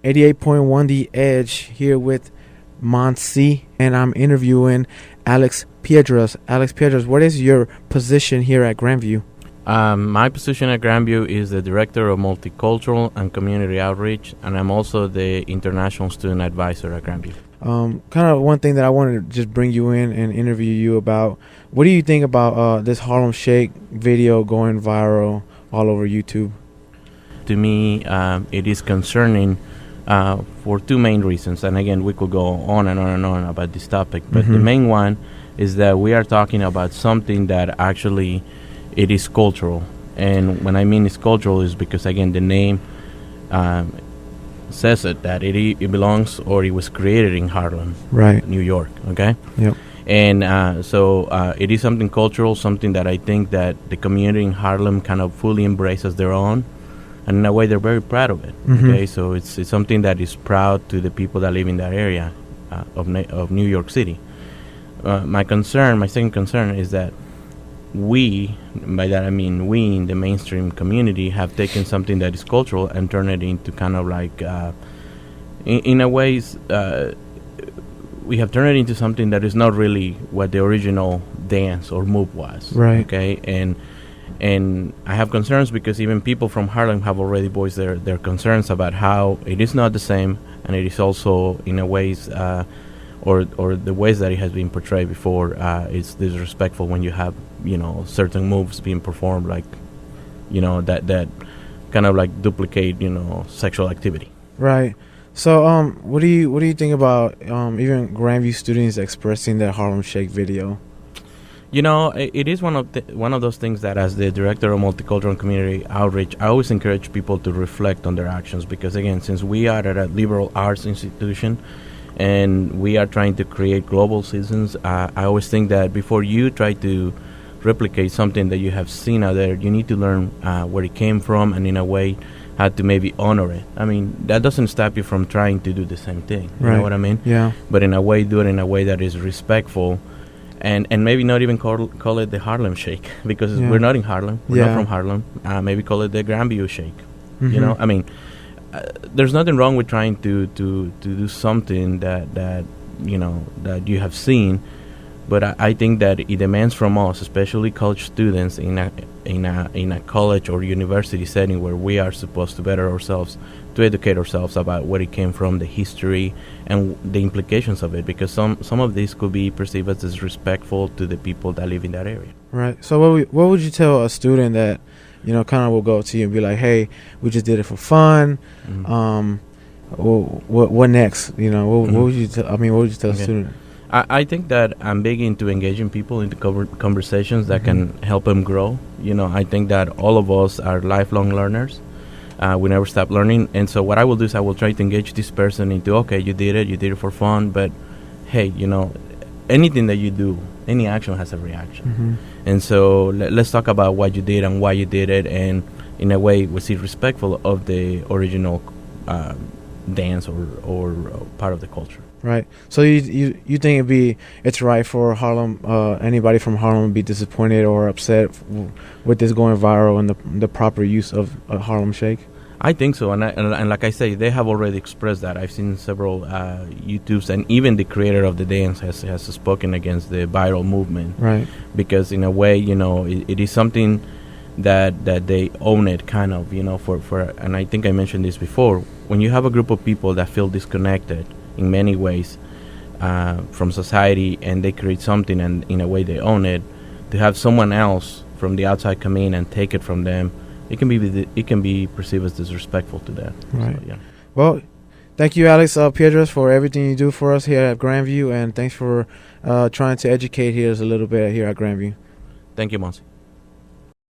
88.1 The Edge here with Moncivais, and I'm interviewing Alex Piedras. Alex Piedras, what is your position here at Grandview? My position at Grandview is the Director of Multicultural and Community Outreach, and I'm also the International Student Advisor at Grandview. Kind of one thing that I wanted to just bring you in and interview you about. What do you think about this Harlem Shake video going viral all over YouTube? To me, it is concerning for two main reasons. And again, we could go on and on and on about this topic. But the main one is that we are talking about something that actually it is cultural. And when I mean it's cultural is because, again, the name says it, that it belongs or it was created in Harlem, right, New York, okay? Yep. And so it is something cultural, something that I think that the community in Harlem kind of fully embraces their own. And in a way, they're very proud of it. Okay, so it's something that is proud to the people that live in that area of New York City. My second concern is that we, by that I mean we in the mainstream community, have taken something that is cultural and turned it into kind of like, in a ways, we have turned it into something that is not really what the original dance or move was. Right. Okay, and I have concerns because even people from Harlem have already voiced their concerns about how it is not the same, and it is also in a ways, or the ways that it has been portrayed before, is disrespectful when you have, certain moves being performed like, that kind of like duplicate, sexual activity. Right. So, what do you think about even Grandview students expressing their Harlem Shake video? It is one of those things that, as the Director of Multicultural and Community Outreach, I always encourage people to reflect on their actions because, again, since we are at a liberal arts institution and we are trying to create global citizens, I always think that before you try to replicate something that you have seen out there, you need to learn where it came from and, in a way, how to maybe honor it. I mean, that doesn't stop you from trying to do the same thing. You know what I mean? Yeah. But in a way, do it in a way that is respectful. And maybe not even call it the Harlem Shake because we're not in Harlem. We're not from Harlem. Maybe call it the Grandview Shake. I mean, there's nothing wrong with trying to do something that you have seen, but I think that it demands from us, especially college students in a college or university setting where we are supposed to better ourselves, to educate ourselves about where it came from, the history, and the implications of it, because some of this could be perceived as disrespectful to the people that live in that area. Right. So what would you tell a student that, kind of will go to you and be like, hey, we just did it for fun. What next? What would you tell? What would you tell a student? I think that I'm big into engaging people into conversations that can help them grow. I think that all of us are lifelong learners. We never stop learning. And so what I will do is I will try to engage this person into, okay, you did it for fun, but hey, anything that you do, any action has a reaction. And so let's talk about what you did and why you did it, and in a way was it respectful of the original dance or part of the culture. Right. So you think it's right for Harlem, anybody from Harlem to be disappointed or upset with this going viral and the proper use of a Harlem Shake? I think so, and like I say, they have already expressed that. I've seen several YouTubes, and even the creator of the dance has spoken against the viral movement. Right. Because in a way, it is something that they own it, kind of, for and I think I mentioned this before. When you have a group of people that feel disconnected in many ways from society, and they create something, and in a way they own it, to have someone else from the outside come in and take it from them, it can be perceived as disrespectful to them. Right. So, yeah. Well, thank you, Alex Piedras, for everything you do for us here at Grandview, and thanks for trying to educate us a little bit here at Grandview. Thank you, Moncivais.